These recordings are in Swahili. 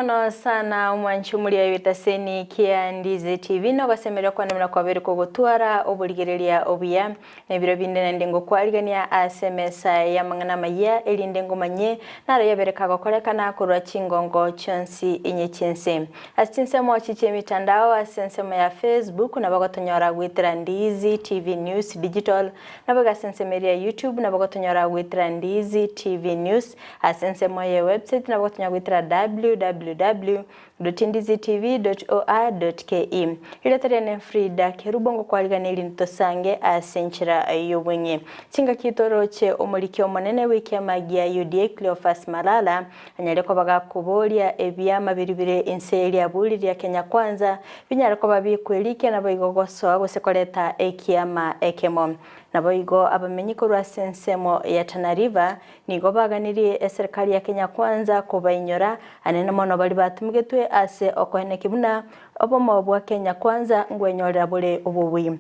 mono sana umwanchumuri ya yutaseni kia Ndizi TV no gasemerera kwa namna kwa beri kugutwara oburigereria obuya nebiro binde nandengo kwarigania SMS ya mangana maya elindengo manye naro yabereka gokorekana kurwa chingongo chonsi inye chinse asinse mo chiche mitandao asense ya Facebook na bagotonyora gwitira Ndizi TV News Digital na bagasense ya YouTube na bagotonyora gwitira Ndizi TV News asense mo ya website na bagotonyora gwitira www.ndizitv.or.ke Ilatarene Fridah Kerubo ngo kwaliganira ntosange asenchira yobwenye Chinga kitoroche omurikyo monene wiki amagia UDA Cleophas Malala anyareko bagakuboria ebyama biribire inseri abuliri ya Kenya kwanza binyareko babikwelike na boigogoso gosekoleta ekiama ekemo naboigo abamenyiko rwa sensemo ya Tana River nigo baganiriye serikali ya Kenya kwanza kubainyora anene mono bali batumigetwe ase okohene kibuna obomo bwa Kenya kwanza ngwenyorera bule obubwi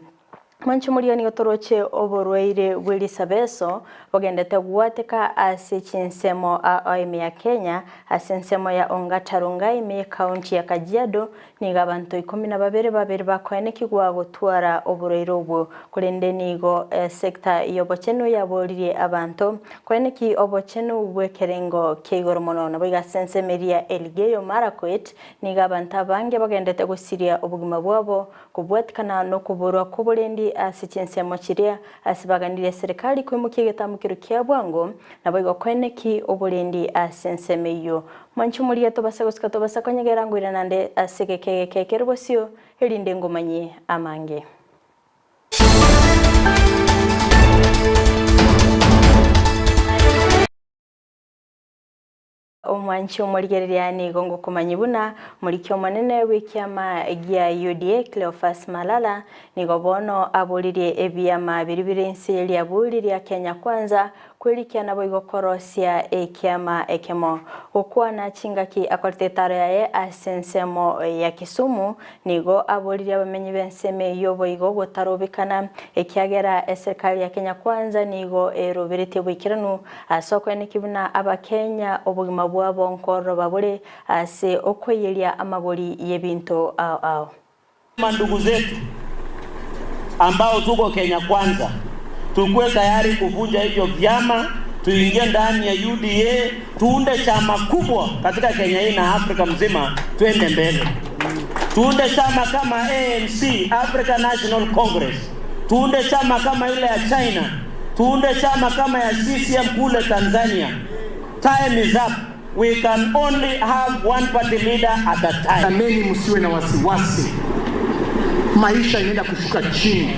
Manchi murioni otoroche oborweire Wilisabeso bogendete gwateka ase chinsemo ya Kenya asensemo ya Ongatarunga ime county ya Kajiado niga abantu 12 bakoene kigwa gutwara oborweire obwo kurende nigo sector yobochenu yaborire abantu koeneki obochenu bwekerengo keigoro mono na biga sensemeria Elgeyo Marakwet niga abantu bange bogendete gusiria obugima bwabo kubwatikana no kuborwa kuborendi asichense chiria asibaganire serikali kwimukiye getamukiro kya bwango naboigo kweneki obulendi asensemeyo manchumuri yatobasagosika tobasakonyegera ngwira nande asegekeke Kerubo elinde ngomanye amange Omwanchi omurigereriani gongo kumanyibuna murikyo manene wikyama ya UDA Cleophas Malala nigobono abuliriye ebyama biribire inseli abuliriye Kenya kwanza kwelikia nabo igokorosia ekyama ekemo okwana chingaki akortetaro yae asensemo ya Kisumu nigo abuliriye abamenyi benseme yobo igo gotarobikana ekyagera serikali ya Kenya kwanza nigo erobirite bwikiranu asoko nikibuna abakenya obugima bwabo nkoro babule ase okoyelia amaboli yebinto ao mandugu zetu ambao tuko Kenya kwanza tukue tayari kuvunja hivyo vyama tuingie ndani ya UDA tuunde chama kubwa katika Kenya hii na Afrika mzima tuende mbele tuunde chama kama ANC African National Congress tuunde chama kama ile ya China tuunde chama kama ya CCM kule Tanzania time is up we can only have one party leader at a time Ameni msiwe na wasiwasi maisha inaenda kushuka chini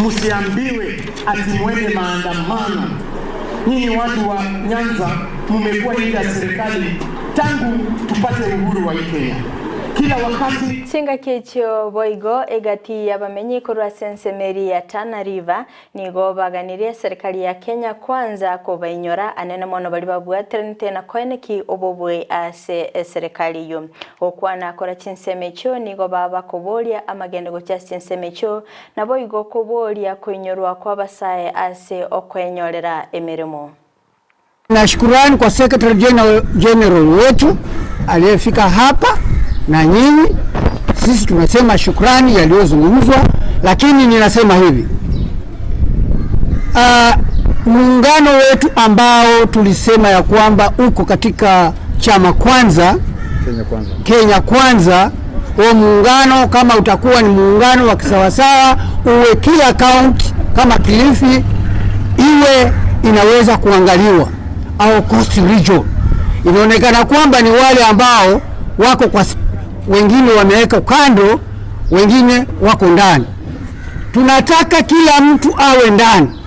msiambiwe ati mwende maandamano nyinyi watu wa Nyanza mmekuwa nje ya serikali tangu tupate uhuru wa Kenya kila wakati Chinga kecho boigo egati yabamenyi kurwa sensemeri ya Tana River nigo baganiriye serikali ya Kenya kwanza kubainyora anene mono bali babwatrenite na koeneki obobwe ase serikali yo okwana kora chinsemecho nigo baba kubolia amagende go chinsemecho na boigo kubolia kuinyorwa kwa basaye ase okwenyorera emeremo Na shukrani kwa Secretary General wetu aliyefika hapa na nyinyi sisi tunasema shukrani yaliyozungumzwa lakini ninasema hivi muungano wetu ambao tulisema ya kwamba uko katika chama kwanza Kenya kwanza huo muungano kama utakuwa ni muungano wa kisawasawa uwe kila county kama Kilifi iwe inaweza kuangaliwa au Coast Region inaonekana kwamba ni wale ambao wako kwa wengine wameweka kando wengine wako ndani tunataka kila mtu awe ndani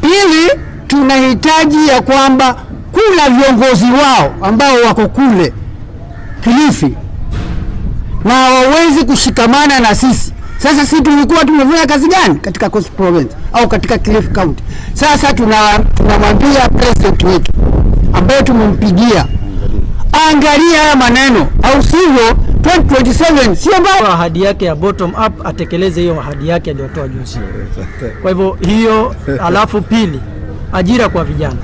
ili tunahitaji ya kwamba kuna viongozi wao ambao wako kule Kilifi na wawezi kushikamana na sisi sasa sisi tulikuwa tumefanya kazi gani katika Coast Province au katika Kilifi County sasa tunamwambia president wetu ambaye tumempigia angalia haya maneno au sivyo 2027 sio mbaya ahadi yake ya bottom up atekeleze hiyo ahadi yake aliyotoa juzi kwa hivyo hiyo alafu pili ajira kwa vijana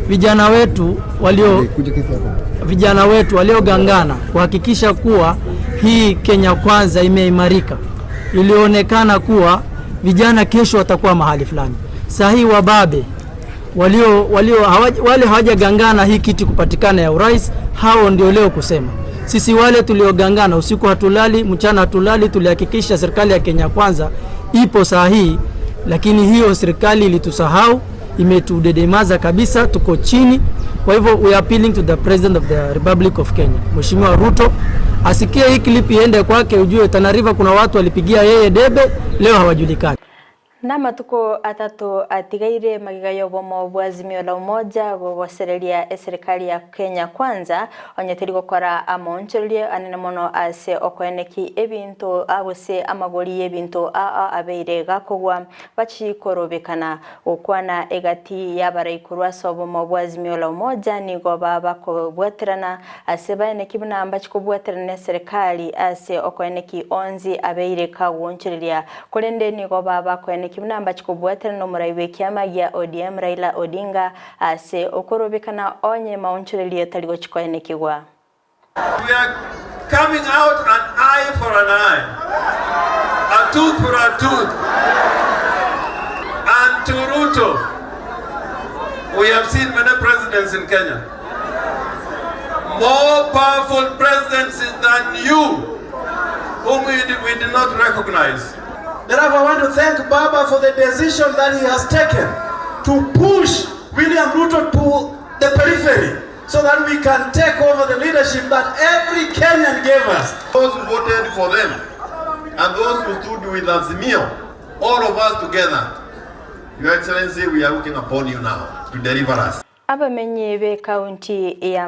vijana wetu waliogangana kuhakikisha kuwa hii Kenya Kwanza imeimarika. Ilionekana kuwa vijana kesho watakuwa mahali fulani. Sahi wababe wale hawajagangana hii kiti kupatikana ya urais, hao ndio leo kusema. Sisi wale tuliogangana usiku hatulali, mchana hatulali, tulihakikisha serikali ya Kenya Kwanza ipo sahihi, lakini hiyo serikali ilitusahau, imetudedemaza kabisa, tuko chini. Kwa hivyo we are appealing to the President of the Republic of Kenya, Mheshimiwa Ruto, asikie hii clip iende kwake, ujue Tana River kuna watu walipigia yeye debe, leo hawajulikani. Na matuko atatu atigaire magigayo bomo bwazimio la umoja gogosereria serikali ya Kenya Kwanza onyeteri gukora amoncherie anene mono ase okweneki ebintu abose amagori ebintu abeire gakogwa bachikorobekana okwana egati yabarayikurwa sobomo bwazimio la umoja nigo baba kobwaterana ase bane kibuna bachikobwaterana serikali ase okweneki onzi abeire kagwoncheria kolende nigo baba kweneki kibunamba chikobwaterana no muraiwe Amayia ODM Raila Odinga ase okorobekana onye maonchorelie taligo chikoenekigwa. We are coming out an eye for an eye, a tooth for a tooth. And to Ruto, we have seen many presidents in Kenya, more powerful presidents than you, whom we did not recognize. Therefore, I want to thank Baba for the decision that he has taken to push William Ruto to the periphery so that we can take over the leadership that every Kenyan gave us. Those who voted for them and those who stood with Azimio, all of us together, Your Excellency, we are looking upon you now to deliver us. Abamenye be county ya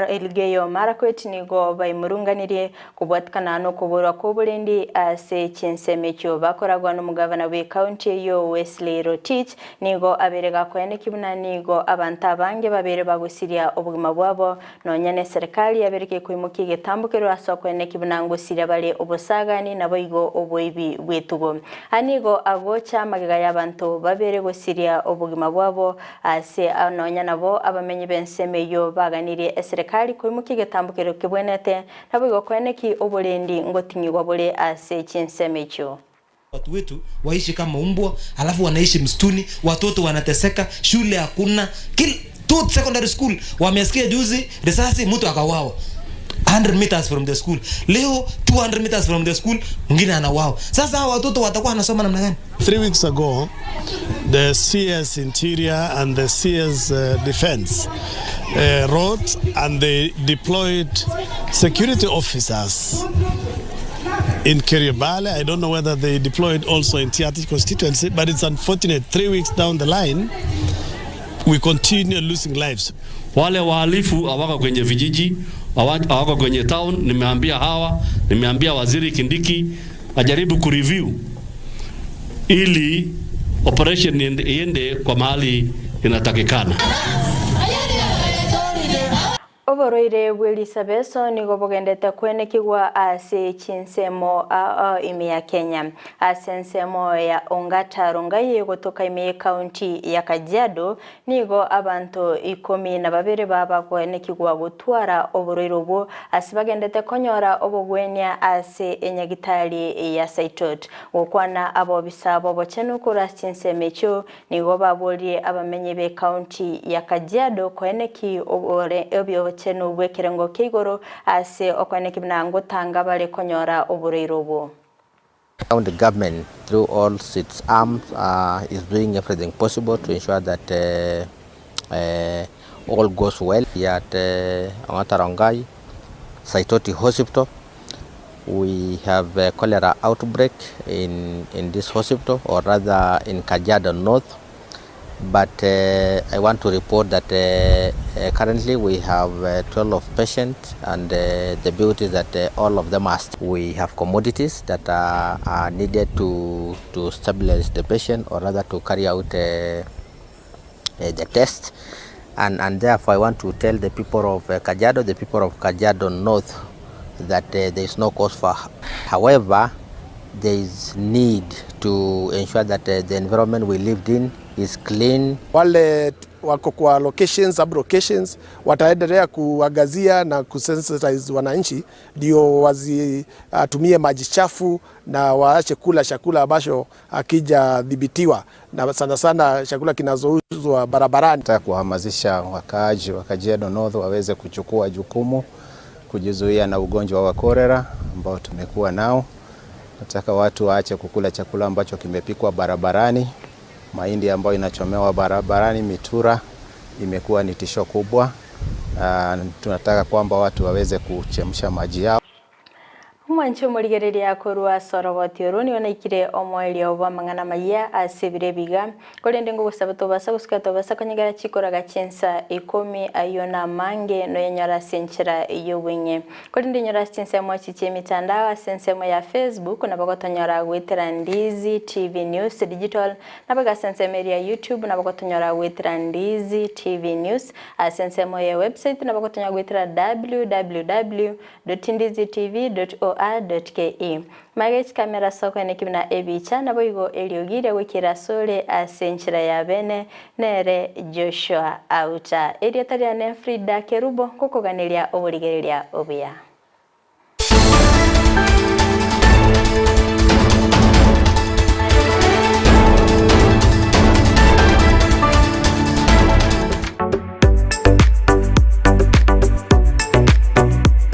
Elgeyo Marakwet nigo bayimurunganire kubwatkana no kubura kobulendi ase Chinsa mecho bakoragwa no mugavana we county yo Wesley Rotich nigo aberega kwene kibuna nigo abanta bange babere bagusiria obugima bwabo nonyane serikali yabereke kwimuki getambukero asokwene kibuna ngusira bale obusagani naboigo oboibi bwetugo anigo agocha magiga y'abantu babere gusiria obugima bwabo ase nabo abamenye benseme yo baganiriye serikali kwimuki getambukero kibwenete nabigo kweneki obulendi ngotinyigwa bule ase Chinsa mecho. Watu wetu waishi kama umbwa, alafu wanaishi msituni, watoto wanateseka, shule hakuna, two secondary school wamesikia juzi risasi mtu akawawa 100 meters from the school. Leo 200 meters from the school mwingine anawao. Sasa hawa watoto watakuwa wanasoma namna gani? 3 weeks ago, the CS Interior and the CS Defense wrote and they deployed security officers in Kerubo. I don't know whether they deployed also in Tiaty constituency, but it's unfortunate 3 weeks down the line we continue losing lives. Wale wahalifu hawako kwenye vijiji, hawako kwenye town. Nimeambia Waziri Kindiki ajaribu kureview ili operation iende kwa mahali inatakikana. Oboroire Welisabeso nigo bogendete kwenekigwa ase Chinsemo ime ya Kenya asensemo ya Ongata Rongaye gotoka ime county ya Kajiado nigo abantu 12 baba kwenekigwa gutwara oboroire obo asibagendete konyora obogwenya ase enyagitali ya Saitot okwana abo bisabo bochenu kura Chinsemecho nigo babolie abamenye be county ya Kajiado kweneki obyo chenu wekerengo kigoro ase okwaneki binango tanga bale konyora obureirobo. The government through all its arms is doing everything possible to ensure that all goes well at Ongata Saitoti Hospital. We have a cholera outbreak in this hospital, or rather in Kajiado North. But I want to report that currently we have 12 patients, and the beauty is that all of them are. We have commodities that are needed to stabilize the patient, or rather to carry out the test. And therefore I want to tell the people of Kajiado, the people of Kajiado North, that there is no cause for. However, there is need to ensure that the environment we lived in is clean. Wale wako kwa locations, sub locations, wataendelea kuangazia na kusensitize wananchi ndio wazitumie maji chafu na waache kula chakula ambacho hakijadhibitiwa, na sana sana chakula kinazouzwa barabarani. Nataka kuhamasisha wakaaji wa Kajiado North waweze kuchukua jukumu kujizuia na ugonjwa wa kolera ambao tumekuwa nao. Nataka watu waache kukula chakula ambacho kimepikwa barabarani. Mahindi ambayo inachomewa barabarani, mitura, imekuwa ni tisho kubwa. Tunataka kwamba watu waweze kuchemsha maji yao. Mwancho murigereria korwa soroboti oroni onaikire omweli oba mangana maya asibire biga kolende ngo gusabato basa guskato basa kanyagara chikoraga Chinsa 10 ayona mange no yenyara senchera yowenye kolende nyara Chinsa mwachiche mitandao sensemo ya Facebook na bagotonyora gwetera Ndizi TV News Digital na baga sensemo ya YouTube na bagotonyora gwetera Ndizi TV News sensemo ya website na bagotonyora gwetera www.ndizitv.org .ke magech kamera soko ne kibna ebicha na boigo eliogire wekira sole asenchira ya bene nere Joshua auta eriataria ne Fridah Kerubo kokoganeria oburigereria obuya.